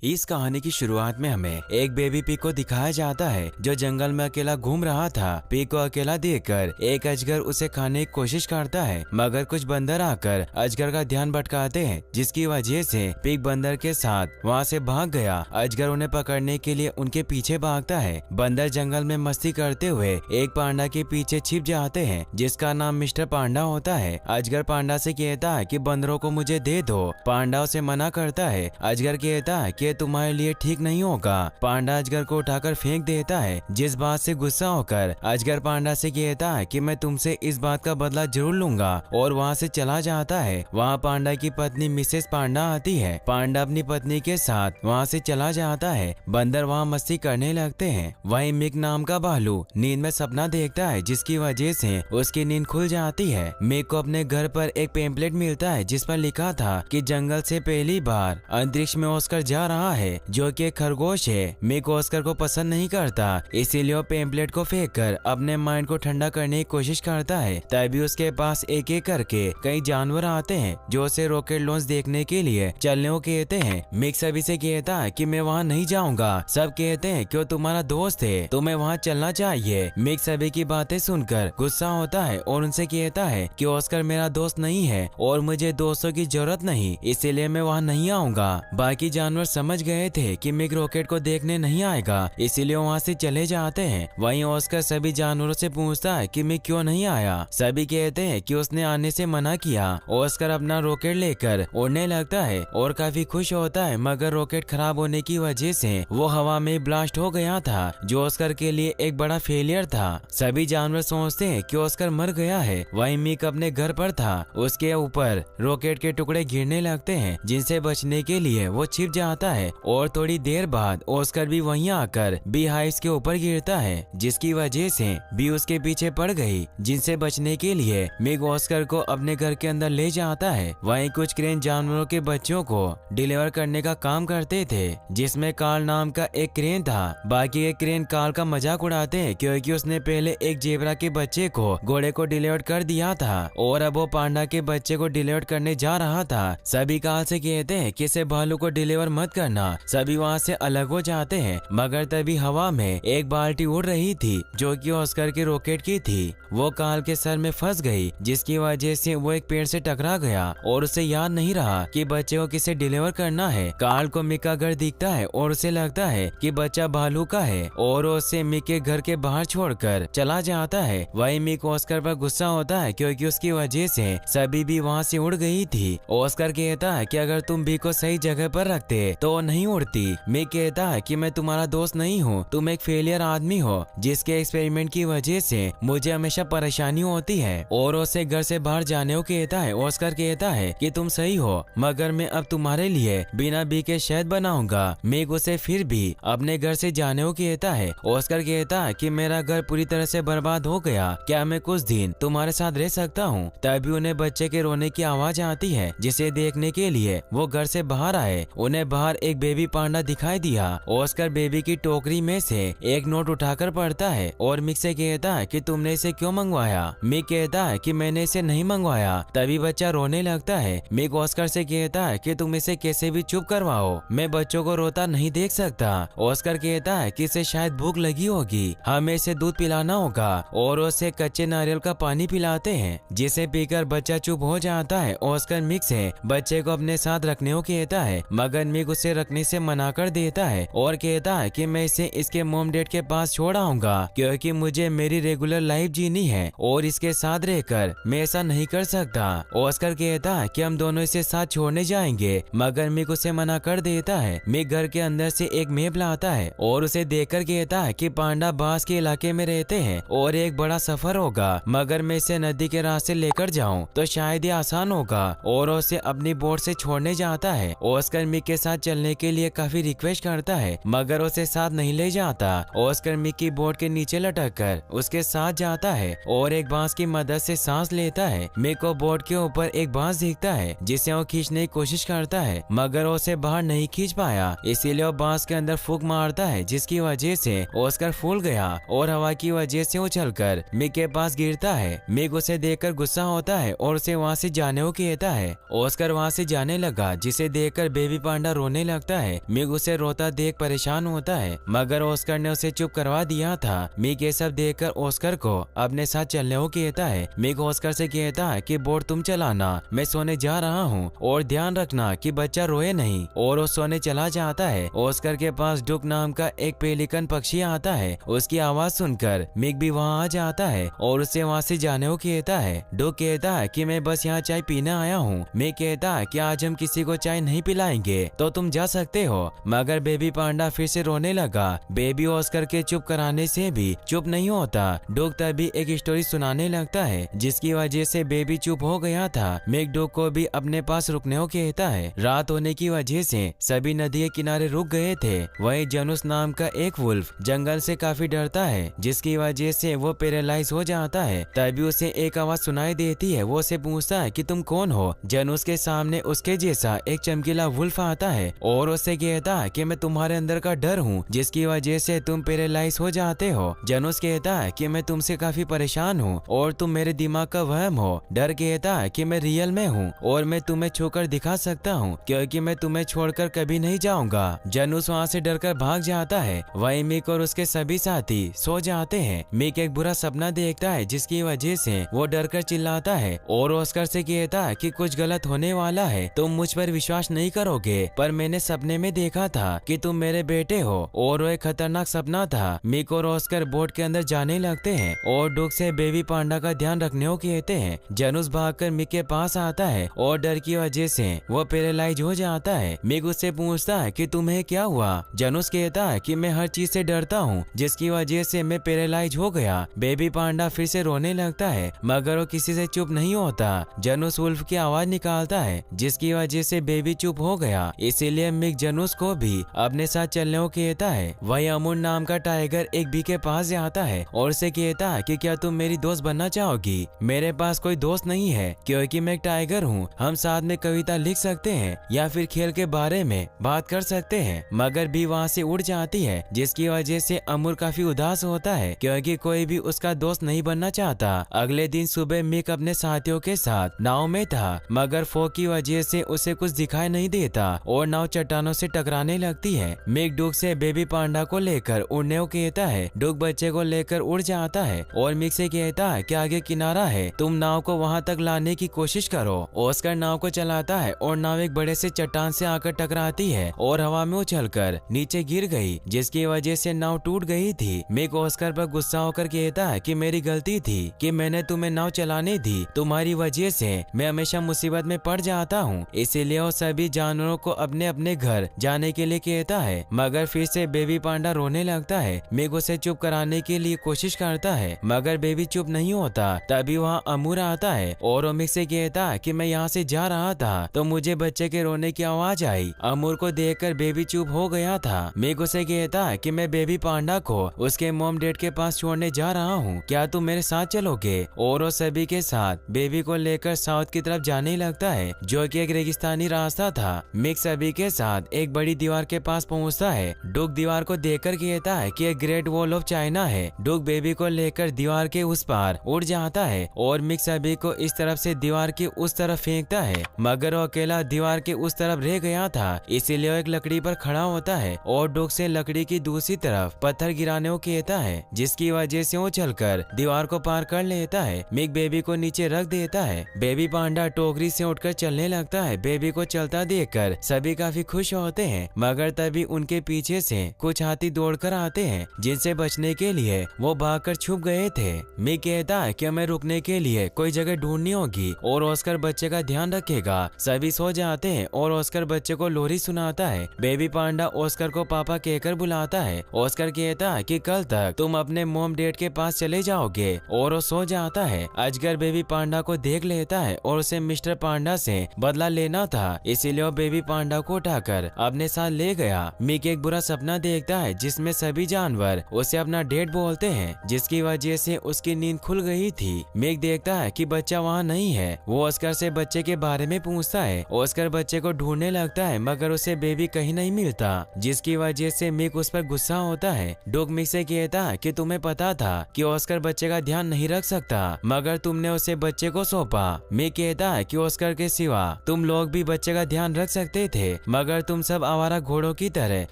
इस कहानी की शुरुआत में हमें एक बेबी पिग को दिखाया जाता है जो जंगल में अकेला घूम रहा था। पिग को अकेला देखकर एक अजगर उसे खाने की कोशिश करता है, मगर कुछ बंदर आकर अजगर का ध्यान भटकाते हैं, जिसकी वजह से पिग बंदर के साथ वहां से भाग गया। अजगर उन्हें पकड़ने के लिए उनके पीछे भागता है। बंदर जंगल में मस्ती करते हुए एक पांडा के पीछे छिप जाते हैं, जिसका नाम मिस्टर पांडा होता है। अजगर पांडा से कहता है कि बंदरों को मुझे दे दो। पांडा उसे मना करता है। अजगर कहता है कि तुम्हारे लिए ठीक नहीं होगा। पांडा अजगर को उठाकर फेंक देता है, जिस बात से गुस्सा होकर अजगर पांडा से कहता है कि मैं तुमसे इस बात का बदला जरूर लूंगा, और वहाँ से चला जाता है। वहाँ पांडा की पत्नी मिसेस पांडा आती है। पांडा अपनी पत्नी के साथ वहाँ से चला जाता है। बंदर वहाँ मस्ती करने लगते हैं। वहीं मिक नाम का भालू नींद में सपना देखता है, जिसकी वजह से उसकी नींद खुल जाती है। मिक को अपने घर पर एक पेम्पलेट मिलता है, जिस पर लिखा था कि जंगल से पहली बार अंतरिक्ष में ऑस्कर जा रहा है, जो कि एक खरगोश है। मिक ऑस्कर को पसंद नहीं करता, इसीलिए वो पेम्पलेट को फेंककर अपने माइंड को ठंडा करने की कोशिश करता है। तभी उसके पास एक एक करके कई जानवर आते हैं, जो उसे रॉकेट लॉन्च देखने के लिए चलने को कहते हैं। मिक सभी से कहता है कि मैं वहाँ नहीं जाऊंगा। सब कहते हैं कि वो तुम्हारा दोस्त है, तुम्हें वहाँ चलना चाहिए। मिक सभी की बातें सुनकर गुस्सा होता है और उनसे कहता है कि ऑस्कर मेरा दोस्त नहीं है और मुझे दोस्तों की जरूरत नहीं, इसीलिए मैं वहाँ नहीं आऊंगा। बाकी जानवर समझ गए थे कि मिक रॉकेट को देखने नहीं आएगा, इसीलिए वहाँ से चले जाते हैं। वहीं ऑस्कर सभी जानवरों से पूछता है कि मिक क्यों नहीं आया। सभी कहते हैं कि उसने आने से मना किया। ऑस्कर अपना रॉकेट लेकर उड़ने लगता है और काफी खुश होता है, मगर रॉकेट खराब होने की वजह से वो हवा में ब्लास्ट हो गया था, जो ऑस्कर के लिए एक बड़ा फेलियर था। सभी जानवर सोचते हैं कि ऑस्कर मर गया है। वहीं मिक अपने घर पर था। उसके ऊपर रॉकेट के टुकड़े गिरने लगते हैं, जिनसे बचने के लिए वो छिप जाता है, और थोड़ी देर बाद ऑस्कर भी वहीं आकर बी हाइव्स के ऊपर गिरता है, जिसकी वजह से बी उसके पीछे पड़ गई। जिनसे बचने के लिए मिक ऑस्कर को अपने घर के अंदर ले जाता है। वहीं कुछ क्रेन जानवरों के बच्चों को डिलीवर करने का काम करते थे, जिसमें कार्ल नाम का एक क्रेन था। बाकी के क्रेन कार्ल का मजाक उड़ाते हैं, क्योंकि उसने पहले एक जेबरा के बच्चे को घोड़े को डिलीवर कर दिया था, और अब वो पांडा के बच्चे को डिलीवर करने जा रहा था। सभी कार्ल से कहते हैं कि इसे भालू को डिलीवर मत करना। सभी वहाँ से अलग हो जाते हैं, मगर तभी हवा में एक बाल्टी उड़ रही थी, जो कि ऑस्कर के रॉकेट की थी। वो कार्ल के सर में फंस गई, जिसकी वजह से वो एक पेड़ से टकरा गया, और उसे याद नहीं रहा कि बच्चे को किसे डिलीवर करना है। कार्ल को मिक का घर दिखता है और उसे लगता है कि बच्चा भालू का है, और उसे मिक के घर के बाहर छोड़कर चला जाता है। वहीं मिक ऑस्कर पर गुस्सा होता है, क्योंकि उसकी वजह से सभी भी वहाँ से उड़ गई थी। ऑस्कर कहता है कि अगर तुम बी को सही जगह पर रखते तो नहीं उड़ती। मिक कहता है कि मैं तुम्हारा दोस्त नहीं हूँ, तुम एक फेलियर आदमी हो, जिसके एक्सपेरिमेंट की वजह से मुझे हमेशा परेशानी होती है, और उसे घर से बाहर जाने को कहता है। ऑस्कर कहता है कि तुम सही हो, मगर मैं अब तुम्हारे लिए बिना बी के शहद बनाऊंगा। मिक उसे फिर भी अपने घर से जाने को कहता है। ऑस्कर कहता है कि मेरा घर पूरी तरह से बर्बाद हो गया, क्या मैं कुछ दिन तुम्हारे साथ रह सकता हूँ? तभी उन्हें बच्चे के रोने की आवाज आती है, जिसे देखने के लिए वो घर से बाहर आए। उन्हें बाहर एक बेबी पांडा दिखाई दिया। ऑस्कर बेबी की टोकरी में से एक नोट उठाकर पढ़ता है और मिक से कहता है कि तुमने इसे क्यों मंगवाया? मिक कहता है कि मैंने इसे नहीं मंगवाया। तभी बच्चा रोने लगता है। मिक ऑस्कर से कहता है कि तुम इसे कैसे भी चुप करवाओ, मैं बच्चों को रोता नहीं देख सकता। ऑस्कर कहता है कि इसे शायद भूख लगी होगी, हमें इसे दूध पिलाना होगा, और उसे कच्चे नारियल का पानी पिलाते हैं, जिसे पीकर बच्चा चुप हो जाता है। ऑस्कर मिक से बच्चे को अपने साथ रखने को कहता है, मगर मिक उसे रखने से मना कर देता है और कहता है कि मैं इसे इसके मॉम डैड के पास छोड़ आऊंगा, क्योंकि मुझे मेरी रेगुलर लाइफ जीनी है और इसके साथ रहकर मैं ऐसा नहीं कर सकता। ऑस्कर कहता है कि हम दोनों इसे साथ छोड़ने जाएंगे, मगर मिक उसे मना कर देता है। मिक घर के अंदर से एक मैप लाता है और उसे देखकर कहता है कि पांडा बांस के इलाके में रहते हैं और एक बड़ा सफर होगा, मगर मैं इसे नदी के रास्ते लेकर जाऊं तो शायद ये आसान होगा, और उसे अपनी बोट से छोड़ने जाता है। ऑस्कर मिक के साथ चलने के लिए काफी रिक्वेस्ट करता है, मगर उसे साथ नहीं ले जाता। ऑस्कर मिक की बोट के नीचे लटक कर उसके साथ जाता है और एक बांस की मदद से सांस लेता है। मिक को बोट के ऊपर एक बांस दिखता है, जिसे वो खींचने की कोशिश करता है, मगर उसे बाहर नहीं खींच पाया, इसीलिए वो बांस के अंदर फूंक मारता है, जिसकी वजह से ऑस्कर फूल गया और हवा की वजह से उछलकर मिक के पास गिरता है। मिक उसे देखकर गुस्सा होता है और उसे वहाँ से जाने को कहता है। ऑस्कर वहाँ से जाने लगा, जिसे देखकर बेबी पांडा रोने लगता है। मिक उसे रोता देख परेशान होता है, मगर ऑस्कर ने उसे चुप करवा दिया था। मिक ये सब देखकर ऑस्कर को अपने साथ चलने को कहता है। मिक ऑस्कर से कहता है कि बोट तुम चलाना, मैं सोने जा रहा हूँ और ध्यान रखना कि बच्चा रोए नहीं, और वो सोने चला जाता है। ऑस्कर के पास डुक नाम का एक पेलिकन पक्षी आता है। उसकी आवाज सुनकर मिक भी वहाँ आ जाता है और उसे वहाँ से जाने को कहता है। डुक कहता है कि मैं बस यहाँ चाय पीने आया हूँ। मिक कहता है कि आज हम किसी को चाय नहीं पिलाएंगे तो तुम जा सकते हो, मगर बेबी पांडा फिर से रोने लगा। बेबी ऑस्कर के चुप कराने से भी चुप नहीं होता। डुक तभी एक स्टोरी सुनाने लगता है जिसकी वजह से बेबी चुप हो गया था। मिक डुक को भी अपने पास रुकने को कहता है। रात होने की वजह से सभी नदी के किनारे रुक गए थे। वहीं जनुस नाम का एक वुल्फ जंगल से काफी डरता है, जिसकी वजह से वो पैरालाइज हो जाता है। तभी उसे एक आवाज सुनाई देती है। वो उसे पूछता है कि तुम कौन हो। जनुस के सामने उसके जैसा एक चमकीला वुल्फ आता है और उससे कहता है कि मैं तुम्हारे अंदर का डर हूँ, जिसकी वजह से तुम पैरालाइज हो जाते हो। जनुस कहता है कि मैं तुमसे काफी परेशान हूँ और तुम मेरे दिमाग का वहम हो। डर कहता है कि मैं रियल में हूँ और मैं तुम्हें छूकर दिखा सकता हूँ, क्योंकि मैं तुम्हें छोड़कर कभी नहीं जाऊंगा। जनुस वहाँ से डरकर भाग जाता है। वहीं मिक और उसके सभी साथी सो जाते हैं। मिक एक बुरा सपना देखता है, जिसकी वजह से वो डरकर चिल्लाता है और ऑस्कर से कहता है कि कुछ गलत होने वाला है, तुम मुझ पर विश्वास नहीं करोगे, पर मैंने सपने में देखा था कि तुम मेरे बेटे हो और वो एक खतरनाक सपना था। मिक और ऑस्कर बोट के अंदर जाने लगते हैं और डुक से बेबी पांडा का ध्यान रखने को कहते हैं। जनुस भागकर मिक के पास आता है और डर की वजह से वो पैरालाइज हो जाता है। मिक उससे पूछता है कि तुम्हें क्या हुआ। जनुस कहता है कि मैं हर चीज से डरता हूँ, जिसकी वजह से मैं पैरालाइज हो गया। बेबी पांडा फिर से रोने लगता है, मगर वो किसी से चुप नहीं होता। जनुस वुल्फ की आवाज निकालता है, जिसकी वजह से बेबी चुप हो गया। इसीलिए मिक जनुस को भी अपने साथ चलने को कहता है। वहीं अमूर नाम का टाइगर एक बी के पास जाता है और उसे कहता है कि क्या तुम मेरी दोस्त बनना चाहोगी। मेरे पास कोई दोस्त नहीं है, क्योंकि मैं एक टाइगर हूँ। हम साथ में कविता लिख सकते हैं या फिर खेल के बारे में बात कर सकते हैं। मगर बी वहाँ से उड़ जाती है, जिसकी वजह से अमूर काफी उदास होता है, क्योंकि कोई भी उसका दोस्त नहीं बनना चाहता। अगले दिन सुबह मिक अपने साथियों के साथ नाव में था, मगर फॉग की वजह से उसे कुछ दिखाई नहीं देता और नाव चट्टानों से टकराने लगती है। मिक डुक से बेबी पांडा को लेकर उड़ने को कहता है। डुक बच्चे को लेकर उड़ जाता है और मिक से कहता है कि आगे किनारा है, तुम नाव को वहां तक लाने की कोशिश करो। ऑस्कर नाव को चलाता है और नाव एक बड़े से चट्टान से आकर टकराती है और हवा में उछलकर नीचे गिर गई, जिसकी वजह से नाव टूट गई थी। मिक ऑस्कर पर गुस्सा होकर कहता है कि मेरी गलती थी कि मैंने तुम्हें नाव चलाने दी, तुम्हारी वजह से मैं हमेशा मुसीबत में पड़ जाता हूँ। इसीलिए वो सभी जानवरों को अपने अपने घर जाने के लिए कहता है, मगर फिर से बेबी पांडा रोने लगता है। मिक उसे चुप कराने के लिए कोशिश करता है, मगर बेबी चुप नहीं होता। तभी वहाँ अमूर आता है और वो मिक से कहता है कि मैं यहाँ से जा रहा था तो मुझे बच्चे के रोने की आवाज आई। अमूर को देखकर बेबी चुप हो गया था। मिक उसे कहता है कि मैं बेबी पांडा को उसके मॉम डैड के पास छोड़ने जा रहा हूँ, क्या तुम मेरे साथ चलोगे। और वो सभी के साथ बेबी को लेकर साउथ की तरफ जाने लगता है, जो कि एक रेगिस्तानी रास्ता था। मिक सभी के साथ एक बड़ी दीवार के पास पहुँचता है। डुक दीवार को देखकर कहता है कि ग्रेट वॉल ऑफ चाइना है। डुक बेबी को लेकर दीवार के उस पार उड़ जाता है और मिक सभी को इस तरफ से दीवार के उस तरफ फेंकता है, मगर वो अकेला दीवार के उस तरफ रह गया था। इसीलिए वो एक लकड़ी पर खड़ा होता है और डुक से लकड़ी की दूसरी तरफ पत्थर गिराने को कहता है, जिसकी वजह से वो चलकर दीवार को पार कर लेता है। मिक बेबी को नीचे रख देता है। बेबी पांडा टोकरी से उठकर चलने लगता है। बेबी को चलता देखकर सभी काफी खुश होते हैं, मगर तभी उनके पीछे से कुछ हाथी दौड़कर आते हैं, जिनसे बचने के लिए वो भागकर छुप गए थे। मिक कहता है कि हमें रुकने के लिए कोई जगह ढूंढनी होगी और ऑस्कर बच्चे का ध्यान रखेगा। सभी सो जाते हैं और ऑस्कर बच्चे को लोरी सुनाता है। बेबी पांडा ऑस्कर को पापा कहकर बुलाता है। ऑस्कर कहता है कि कल तक तुम अपने मॉम डैड के पास चले जाओगे और वो सो जाता है। अजगर बेबी पांडा को देख लेता है और उसे मिस्टर पांडा से बदला लेना था, इसीलिए वो बेबी पांडा को उठाकर अपने साथ ले गया। मिक एक बुरा सपना देखता है, जिसमें सभी जानवर उसे अपना डैड बोलते हैं, जिसकी वजह से उसकी नींद खुल गई थी। मिक देखता है कि बच्चा वहाँ नहीं है। वो ऑस्कर से बच्चे के बारे में पूछता है। ऑस्कर बच्चे को ढूंढने लगता है, मगर उसे बेबी कहीं नहीं मिलता, जिसकी वजह से मिक उस पर गुस्सा होता है। डुक मिक से कहता है कि तुम्हें पता था कि ऑस्कर बच्चे का ध्यान नहीं रख सकता, मगर तुमने उसे बच्चे को सौंपा। मिक कहता है कि ऑस्कर के सिवा तुम लोग भी बच्चे का ध्यान रख सकते थे, मगर तुम सब आवारा घोड़ों की तरह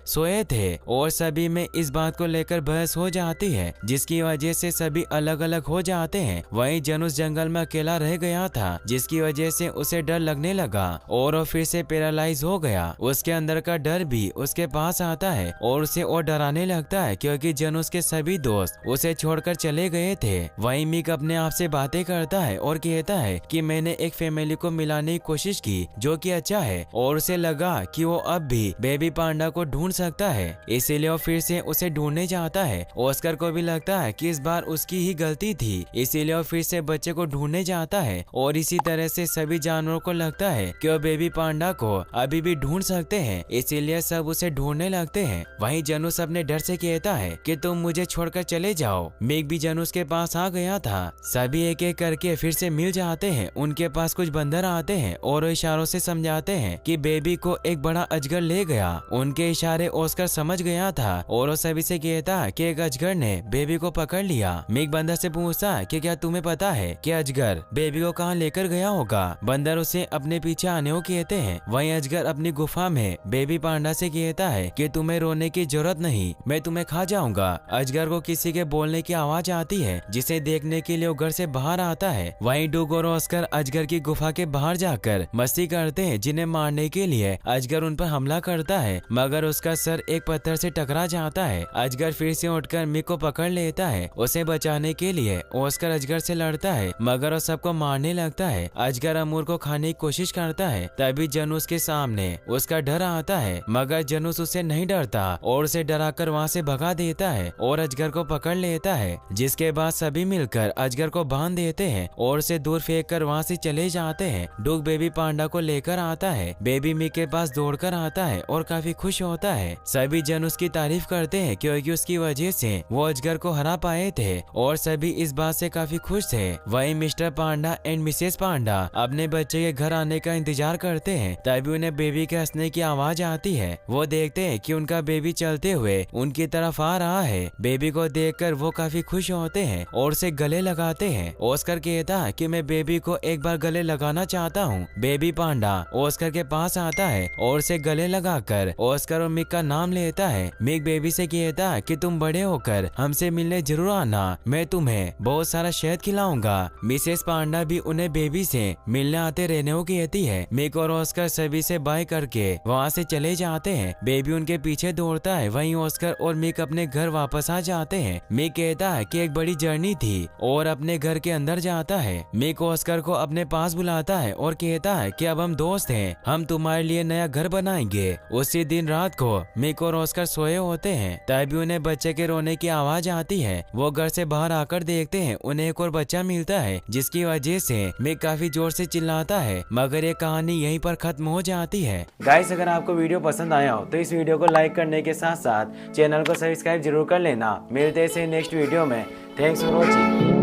सोए थे। और सभी में इस बात को लेकर बहस हो जाती है, जिसकी वजह से सभी अलग अलग हो जाते हैं। वहीं जनुस जंगल में अकेला रह गया था, जिसकी वजह से उसे डर लगने लगा और वो फिर से पैरालाइज हो गया। उसके अंदर का डर भी उसके पास आता है और उसे और डराने लगता है, क्योंकि जनुस के सभी दोस्त उसे छोड़कर चले गए थे। वहीं मिक अपने आप से बातें करता है और कहता है कि मैंने एक फैमिली को मिलाने की कोशिश की, जो कि अच्छा है, और उसे लगा कि वो अब भी बेबी पांडा को ढूंढ सकता है, इसीलिए वो फिर से उसे ढूंढने जाता है। ऑस्कर को भी लगता है कि इस बार उसकी ही गलती थी, इसीलिए वो फिर से बच्चे को ढूंढने जाता है। और इसी तरह से सभी जानवरों को लगता है कि वो बेबी पांडा को अभी भी ढूंढ सकते हैं, इसीलिए सब उसे ढूंढने लगते हैं। वहीं जनुस अपने डर से कहता है कि तुम मुझे छोड़कर चले जाओ। मिक भी जनुस के पास आ गया था। सभी एक एक करके फिर से मिल जाते हैं। उनके पास कुछ बंदर आते हैं और वो इशारों से समझाते हैं कि बेबी को एक बड़ा अजगर ले गया। उनके इशारे ऑस्कर समझ गया था और वो सभी से कहता है कि एक अजगर ने बेबी को पकड़ लिया। मिक बंदर से पूछता है कि क्या तुम्हें पता है कि अजगर बेबी को कहाँ लेकर गया होगा। बंदर उसे अपने पीछे आने को कहते हैं। वहीं अजगर अपनी गुफा में बेबी पांडा से कहता है कि तुम्हें रोने की जरूरत नहीं, मैं तुम्हें खा जाऊंगा। अजगर को किसी के बोलने की आवाज आती है, जिसे देखने के लिए वो घर से बाहर आता है। वहीं डूग और ऑस्कर अजगर की गुफा के बाहर जाकर मस्ती करते हैं, जिन्हें मारने के लिए अजगर उन पर हमला करता है, मगर उसका सर एक पत्थर से टकरा जाता है। अजगर फिर से उठकर मिक को पकड़ लेता है। उसे बचाने के लिए ऑस्कर अजगर से लड़ता है, मगर वो सबको मारने लगता है। अजगर अमूर को खाने की कोशिश करता है, तभी जनुस के सामने उसका डर आता है, मगर जनुस उससे नहीं डरता और उसे डराकर वहाँ से भगा देता है और अजगर को पकड़ लेता है। जिसके बाद सभी मिलकर अजगर को बांध देते हैं और उसे दूर फेंक कर वहाँ से चले जाते हैं। डूग बेबी पांडा को लेकर आता है। बेबी मिक के पास दौड़कर आता है और काफी खुश होता है। सभी जन उसकी तारीफ करते हैं, क्योंकि उसकी वजह से वो अजगर को हरा पाए थे और सभी इस बात से काफी खुश थे। वहीं मिस्टर पांडा एंड मिसेस पांडा अपने बच्चे के घर आने का इंतजार करते हैं। तभी उन्हें बेबी के हंसने की आवाज आती है। वो देखते हैं कि उनका बेबी चलते हुए उनकी तरफ आ रहा है। बेबी को देखकर वो काफी खुश होते हैं और उसे गले लगाते हैं। ऑस्कर कहता है कि मैं बेबी को एक बार गले लगाना चाहता हूँ। बेबी पांडा ऑस्कर के पास आता है और उसे गले लगाकर ऑस्कर और मिक का नाम लेता है। मिक बेबी से कहता है कि तुम बड़े होकर हमसे मिलने जरूर आना, मैं तुम्हें बहुत सारा शहद खिलाऊंगा। मिसेस पांडा भी उन्हें बेबी से मिलने आते रहने को कहती है। मिक और ऑस्कर सभी से बाय करके वहाँ से चले जाते हैं। बेबी उनके पीछे दौड़ता है। वहीं ऑस्कर और मिक अपने घर वापस आ जाते हैं। मिक कहता है कि एक बड़ी जर्नी थी और अपने घर के अंदर जाता है। मिक ऑस्कर को अपने पास बुलाता है और कहता है कि अब हम दोस्त हैं, हम तुम्हारे लिए नया घर बनाएंगे। उसी दिन रात को मिक और ऑस्कर सोए होते हैं। तभी उन्हें बच्चे के रोने की आवाज आती है। वो घर से बाहर आकर देखते हैं, उन्हें एक और बच्चा मिलता है, जिसकी वजह से मिक काफी जोर से चिल्लाता है। मगर ये कहानी यहीं पर खत्म हो जाती है। गाइस, अगर आपको वीडियो पसंद आया हो तो इस वीडियो को लाइक करने के साथ साथ चैनल को सब्सक्राइब जरूर कर लेना। मिलते हैं नेक्स्ट वीडियो में। Thanks for watching.